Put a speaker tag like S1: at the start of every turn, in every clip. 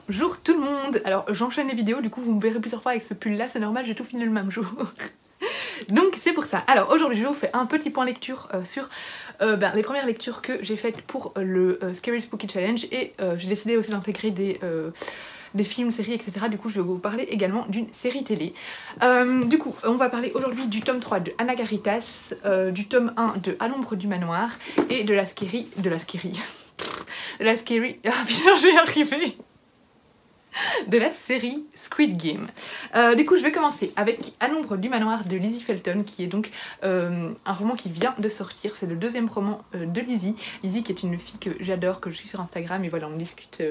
S1: Bonjour tout le monde. Alors j'enchaîne les vidéos, du coup vous me verrez plusieurs fois avec ce pull là, c'est normal, j'ai tout fini le même jour. Donc c'est pour ça. Alors aujourd'hui je vous fais un petit point lecture sur les premières lectures que j'ai faites pour le Scary Spooky Challenge, et j'ai décidé aussi d'intégrer des films, séries, etc. Du coup je vais vous parler également d'une série télé. Du coup on va parler aujourd'hui du tome 3 de Anagaritas, du tome 1 de À l'ombre du manoir et de la Scary... ah putain je vais y arriver, de la série Squid Game. Du coup je vais commencer avec À l'ombre du manoir de Lizzie Felton, qui est donc un roman qui vient de sortir. C'est le deuxième roman de Lizzie. Lizzie qui est une fille que j'adore, que je suis sur Instagram, et voilà on discute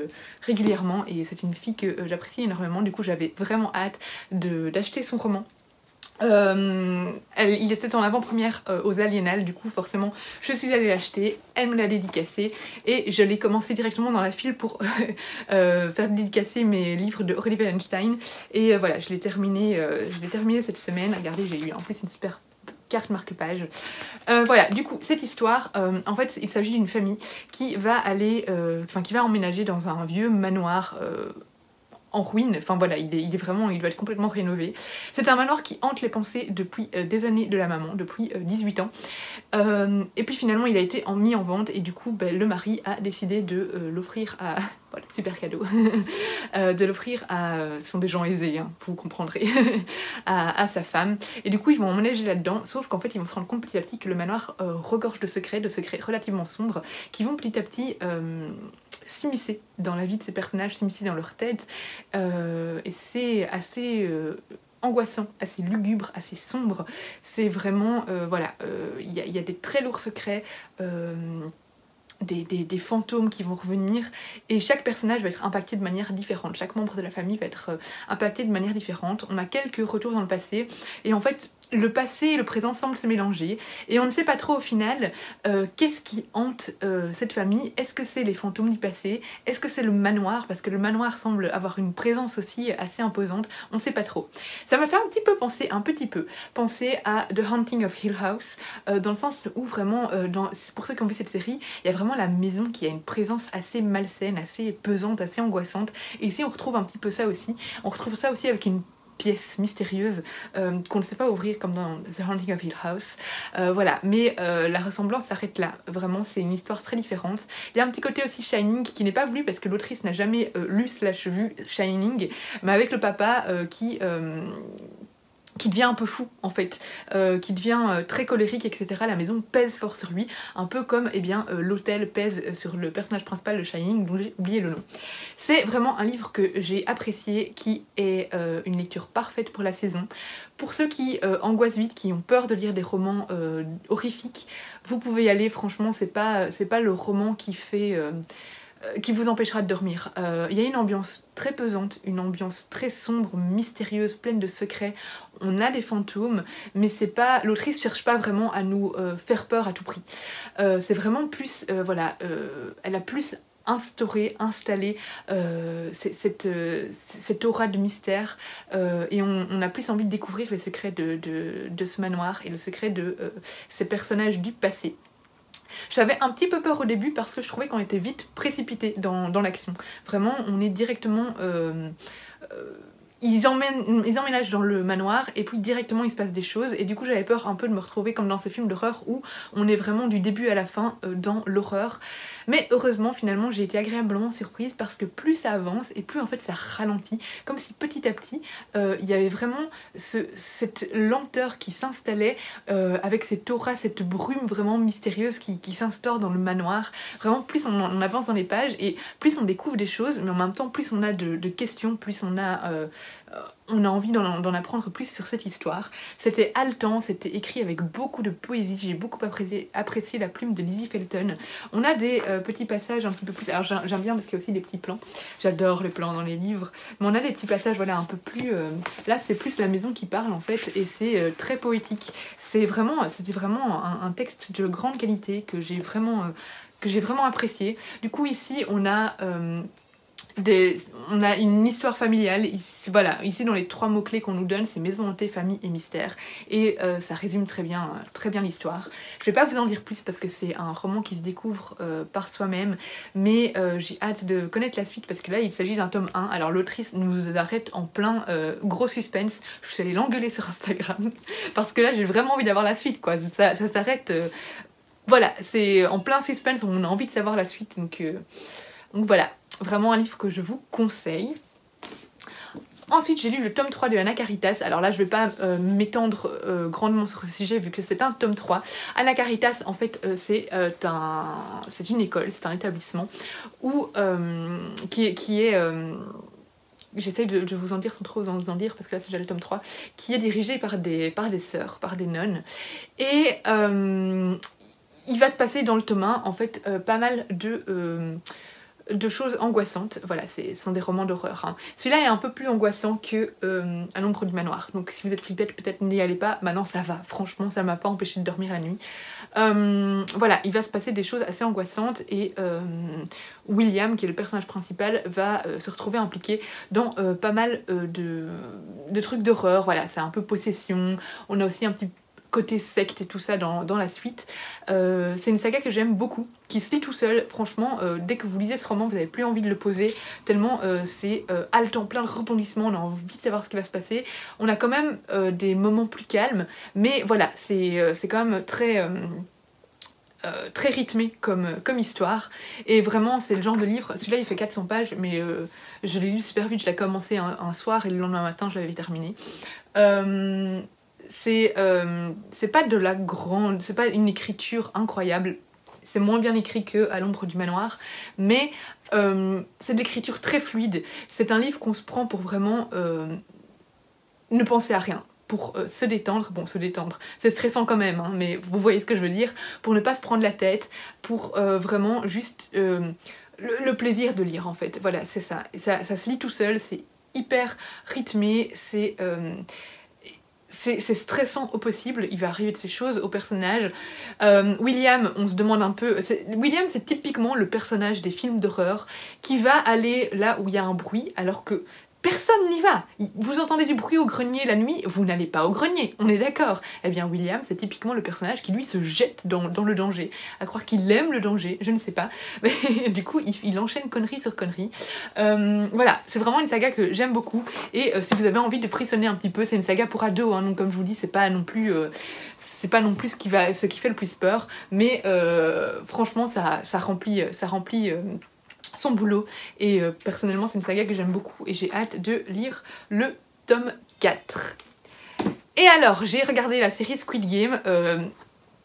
S1: régulièrement, et c'est une fille que j'apprécie énormément. Du coup j'avais vraiment hâte d'acheter son roman. Il était en avant-première aux Aliénales, du coup forcément je suis allée l'acheter, elle me l'a dédicacé et je l'ai commencé directement dans la file pour faire dédicacer mes livres de Aurélie Wallenstein, et voilà je l'ai terminé cette semaine. Regardez, j'ai eu en plus une super carte marque-page. Voilà, du coup cette histoire, en fait il s'agit d'une famille qui va qui va emménager dans un vieux manoir en ruine. Enfin voilà, il doit être complètement rénové. C'est un manoir qui hante les pensées depuis des années de la maman, depuis 18 ans. Et puis finalement il a été mis en vente, et du coup le mari a décidé de l'offrir à... Voilà, super cadeau. De l'offrir à... Ce sont des gens aisés, hein, vous comprendrez. à sa femme. Et du coup ils vont emménager là-dedans, sauf qu'en fait ils vont se rendre compte petit à petit que le manoir regorge de secrets relativement sombres, qui vont petit à petit s'immiscer dans la vie de ces personnages, s'immiscer dans leur tête, et c'est assez angoissant, assez lugubre, assez sombre. C'est vraiment, voilà, il y a des très lourds secrets, des fantômes qui vont revenir, et chaque personnage va être impacté de manière différente, chaque membre de la famille va être impacté de manière différente. On a quelques retours dans le passé, et en fait le passé et le présent semblent se mélanger, et on ne sait pas trop au final qu'est-ce qui hante cette famille. Est-ce que c'est les fantômes du passé? Est-ce que c'est le manoir? Parce que le manoir semble avoir une présence aussi assez imposante, on ne sait pas trop. Ça m'a fait un petit peu penser à The Haunting of Hill House, dans le sens où vraiment, pour ceux qui ont vu cette série, il y a vraiment la maison qui a une présence assez malsaine, assez pesante, assez angoissante, et ici on retrouve un petit peu ça aussi. On retrouve ça aussi avec une pièce mystérieuse qu'on ne sait pas ouvrir comme dans The Haunting of Hill House. Voilà, mais la ressemblance s'arrête là. Vraiment, c'est une histoire très différente. Il y a un petit côté aussi Shining qui n'est pas voulu parce que l'autrice n'a jamais lu/vu Shining, mais avec le papa qui devient un peu fou en fait, qui devient très colérique, etc. La maison pèse fort sur lui, un peu comme l'hôtel pèse sur le personnage principal de Shining, dont j'ai oublié le nom. C'est vraiment un livre que j'ai apprécié, qui est une lecture parfaite pour la saison. Pour ceux qui angoissent vite, qui ont peur de lire des romans horrifiques, vous pouvez y aller. Franchement c'est pas le roman qui vous empêchera de dormir. Il y a une ambiance très pesante, une ambiance très sombre, mystérieuse, pleine de secrets. On a des fantômes, mais c'est pas... L'autrice cherche pas vraiment à nous faire peur à tout prix. C'est vraiment plus... elle a plus installé cette aura de mystère, et on a plus envie de découvrir les secrets de ce manoir et le secret de ces personnages du passé. J'avais un petit peu peur au début parce que je trouvais qu'on était vite précipité dans l'action. Vraiment, on est directement... ils emménagent dans le manoir et puis directement il se passe des choses, et du coup j'avais peur un peu de me retrouver comme dans ces films d'horreur où on est vraiment du début à la fin dans l'horreur. Mais heureusement finalement j'ai été agréablement surprise, parce que plus ça avance et plus en fait ça ralentit, comme si petit à petit il y avait vraiment cette lenteur qui s'installait, avec cette aura, cette brume vraiment mystérieuse qui s'instaure dans le manoir. Vraiment plus on avance dans les pages et plus on découvre des choses, mais en même temps plus on a de questions, plus on a envie d'en apprendre plus sur cette histoire. C'était haletant, c'était écrit avec beaucoup de poésie, j'ai beaucoup apprécié la plume de Lizzie Felton. On a des petits passages un petit peu plus... Alors j'aime bien parce qu'il y a aussi des petits plans, j'adore les plans dans les livres, mais on a des petits passages voilà, un peu plus... Là c'est plus la maison qui parle en fait, et c'est très poétique. C'était vraiment un texte de grande qualité que j'ai vraiment apprécié. Du coup ici on a... on a une histoire familiale, voilà, ici dans les 3 mots-clés qu'on nous donne, c'est maison hantée, famille et mystère. Et ça résume très bien l'histoire. Je vais pas vous en dire plus parce que c'est un roman qui se découvre par soi-même, mais j'ai hâte de connaître la suite parce que là il s'agit d'un tome 1. Alors l'autrice nous arrête en plein gros suspense. Je suis allée l'engueuler sur Instagram parce que là j'ai vraiment envie d'avoir la suite, quoi. Ça s'arrête... voilà, c'est en plein suspense, on a envie de savoir la suite, donc voilà, vraiment un livre que je vous conseille. Ensuite, j'ai lu le tome 3 de Anna Caritas. Alors là, je vais pas m'étendre grandement sur ce sujet vu que c'est un tome 3. Anna Caritas, en fait, c'est une école, c'est un établissement où, qui est j'essaye de vous en dire sans trop vous en dire parce que là c'est déjà le tome 3, qui est dirigé par des sœurs, par des nonnes. Et il va se passer dans le tome 1, en fait, pas mal de choses angoissantes. Voilà, ce sont des romans d'horreur. Hein. Celui-là est un peu plus angoissant que À l'ombre du manoir. Donc si vous êtes flippette, peut-être n'y allez pas. Maintenant ça va, franchement, ça m'a pas empêché de dormir la nuit. Voilà, il va se passer des choses assez angoissantes et William, qui est le personnage principal, va se retrouver impliqué dans pas mal de trucs d'horreur. Voilà, c'est un peu possession. On a aussi un petit côté secte et tout ça dans la suite. C'est une saga que j'aime beaucoup, qui se lit tout seul. Franchement, dès que vous lisez ce roman, vous n'avez plus envie de le poser, tellement c'est haletant, plein de rebondissements, on a envie de savoir ce qui va se passer. On a quand même des moments plus calmes, mais voilà, c'est quand même très rythmé comme histoire, et vraiment c'est le genre de livre, celui-là il fait 400 pages, mais je l'ai lu super vite, je l'ai commencé un soir et le lendemain matin je l'avais terminé. C'est pas de la grande, c'est pas une écriture incroyable, c'est moins bien écrit que À l'ombre du manoir, mais c'est de l'écriture très fluide. C'est un livre qu'on se prend pour vraiment ne penser à rien, pour se détendre. Bon, se détendre, c'est stressant quand même, hein, mais vous voyez ce que je veux dire, pour ne pas se prendre la tête, pour vraiment juste le plaisir de lire en fait. Voilà, c'est ça. Ça se lit tout seul, c'est hyper rythmé, c'est stressant au possible, il va arriver de ces choses aux personnages. William, on se demande un peu... William, c'est typiquement le personnage des films d'horreur qui va aller là où il y a un bruit, alors que personne n'y va. Vous entendez du bruit au grenier la nuit, vous n'allez pas au grenier, on est d'accord. Eh bien William, c'est typiquement le personnage qui lui se jette dans le danger, à croire qu'il aime le danger, je ne sais pas. Mais du coup, il enchaîne connerie sur connerie. Voilà, c'est vraiment une saga que j'aime beaucoup. Et si vous avez envie de frissonner un petit peu, c'est une saga pour ados, hein, donc comme je vous dis, c'est pas non plus ce qui fait le plus peur, mais franchement, ça remplit son boulot, et personnellement c'est une saga que j'aime beaucoup et j'ai hâte de lire le tome 4. Et alors, j'ai regardé la série Squid Game.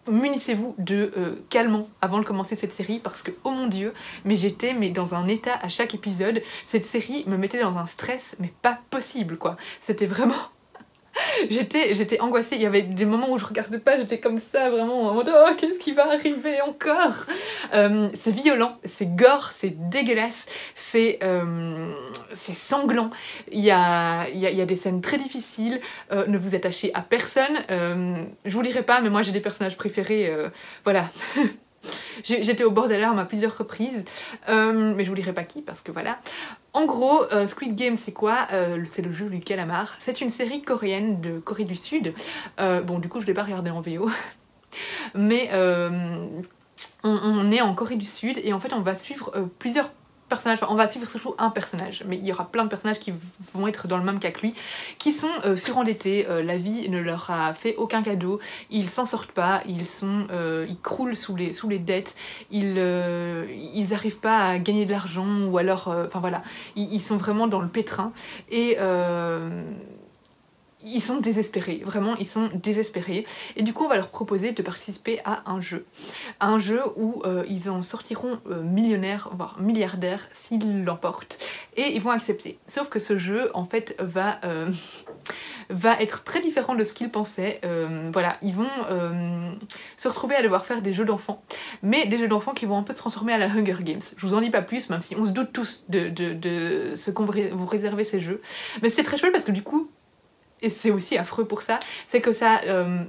S1: Munissez-vous de calmant avant de commencer cette série parce que, oh mon dieu, mais j'étais dans un état à chaque épisode. Cette série me mettait dans un stress mais pas possible, quoi. C'était vraiment... J'étais angoissée, il y avait des moments où je regardais pas, j'étais comme ça vraiment en mode oh qu'est-ce qui va arriver encore. C'est violent, c'est gore, c'est dégueulasse, c'est sanglant, il y a des scènes très difficiles, ne vous attachez à personne, je vous lirai pas mais moi j'ai des personnages préférés, voilà. J'étais au bord des larmes à plusieurs reprises, mais je vous dirai pas qui parce que voilà. En gros, Squid Game c'est quoi? C'est le jeu du calamar. C'est une série coréenne de Corée du Sud. Bon, du coup je l'ai pas regardé en VO, mais on est en Corée du Sud et en fait on va suivre plusieurs personnages, enfin, on va suivre surtout un personnage, mais il y aura plein de personnages qui vont être dans le même cas que lui, qui sont surendettés, la vie ne leur a fait aucun cadeau, ils s'en sortent pas, ils croulent sous les dettes, ils arrivent pas à gagner de l'argent, ou alors, enfin voilà, ils sont vraiment dans le pétrin, et ils sont désespérés, vraiment ils sont désespérés, et du coup on va leur proposer de participer à un jeu où ils en sortiront millionnaires, voire milliardaires s'ils l'emportent, et ils vont accepter. Sauf que ce jeu en fait va être très différent de ce qu'ils pensaient. Voilà, ils vont se retrouver à devoir faire des jeux d'enfants, mais des jeux d'enfants qui vont un peu se transformer à la Hunger Games. Je vous en dis pas plus, même si on se doute tous de ce qu'on vous réserver ces jeux, mais c'est très chouette parce que du coup, et c'est aussi affreux pour ça, c'est que ça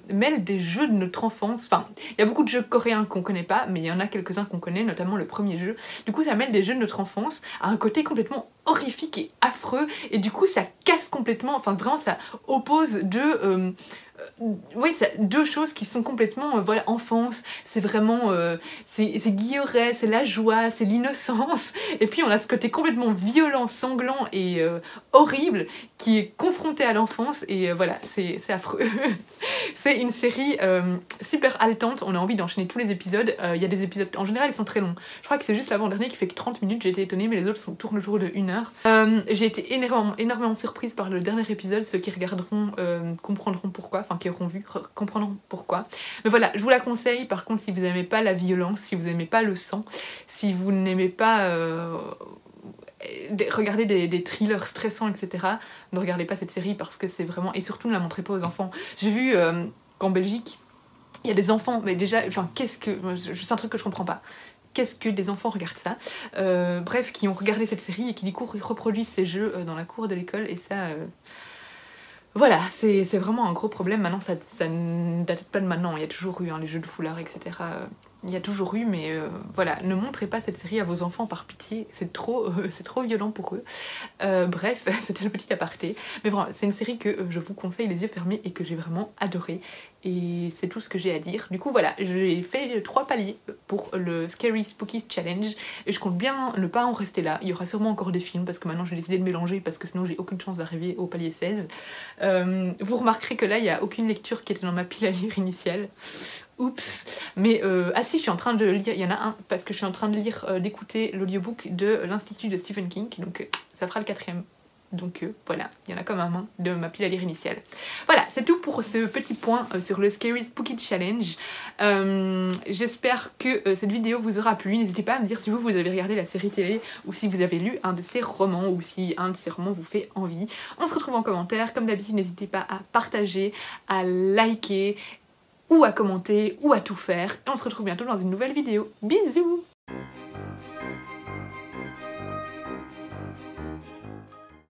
S1: mêle des jeux de notre enfance. Enfin, il y a beaucoup de jeux coréens qu'on connaît pas, mais il y en a quelques-uns qu'on connaît, notamment le premier jeu. Du coup, ça mêle des jeux de notre enfance à un côté complètement horrifique et affreux, et du coup ça casse complètement, enfin vraiment ça oppose deux choses qui sont complètement, voilà, enfance, c'est vraiment, c'est Guillauret, c'est la joie, c'est l'innocence, et puis on a ce côté complètement violent, sanglant et horrible qui est confronté à l'enfance, et voilà, c'est affreux. C'est une série super haletante, on a envie d'enchaîner tous les épisodes, il y a des épisodes, en général ils sont très longs, je crois que c'est juste l'avant-dernier qui fait que 30 minutes, j'ai été étonnée, mais les autres tournent autour de 1 heure. J'ai été énormément surprise par le dernier épisode, ceux qui regarderont comprendront pourquoi, enfin qui auront vu comprendront pourquoi. Mais voilà, je vous la conseille. Par contre, si vous n'aimez pas la violence, si vous n'aimez pas le sang, si vous n'aimez pas regarder des thrillers stressants, etc., ne regardez pas cette série parce que c'est vraiment... Et surtout, ne la montrez pas aux enfants. J'ai vu qu'en Belgique, il y a des enfants, mais déjà, enfin, qu'est-ce que... C'est un truc que je comprends pas. Qu'est-ce que des enfants regardent ça, bref, qui ont regardé cette série et qui du coup reproduisent ces jeux dans la cour de l'école, et ça... Voilà, c'est vraiment un gros problème. Maintenant, ça ne date pas de maintenant, il y a toujours eu les jeux de foulard, etc. Il y a toujours eu, mais voilà, ne montrez pas cette série à vos enfants par pitié, c'est trop violent pour eux. Bref, c'était le petit aparté. Mais voilà, c'est une série que je vous conseille les yeux fermés et que j'ai vraiment adoré. Et c'est tout ce que j'ai à dire. Du coup voilà, j'ai fait 3 paliers pour le Scary Spooky Challenge et je compte bien ne pas en rester là. Il y aura sûrement encore des films parce que maintenant j'ai décidé de mélanger parce que sinon j'ai aucune chance d'arriver au palier 16. Vous remarquerez que là il n'y a aucune lecture qui était dans ma pile à lire initiale. Oups. Mais ah si, je suis en train de lire, il y en a un parce que je suis en train de lire, d'écouter l'audiobook de l'Institut de Stephen King, donc ça fera le 4e. Donc voilà, il y en a comme un main de ma pile à lire initiale. Voilà, c'est tout pour ce petit point sur le Scary Spooky Challenge. J'espère que cette vidéo vous aura plu. N'hésitez pas à me dire si vous avez regardé la série télé ou si vous avez lu un de ces romans ou si un de ces romans vous fait envie. On se retrouve en commentaire. Comme d'habitude, n'hésitez pas à partager, à liker ou à commenter ou à tout faire. Et on se retrouve bientôt dans une nouvelle vidéo. Bisous!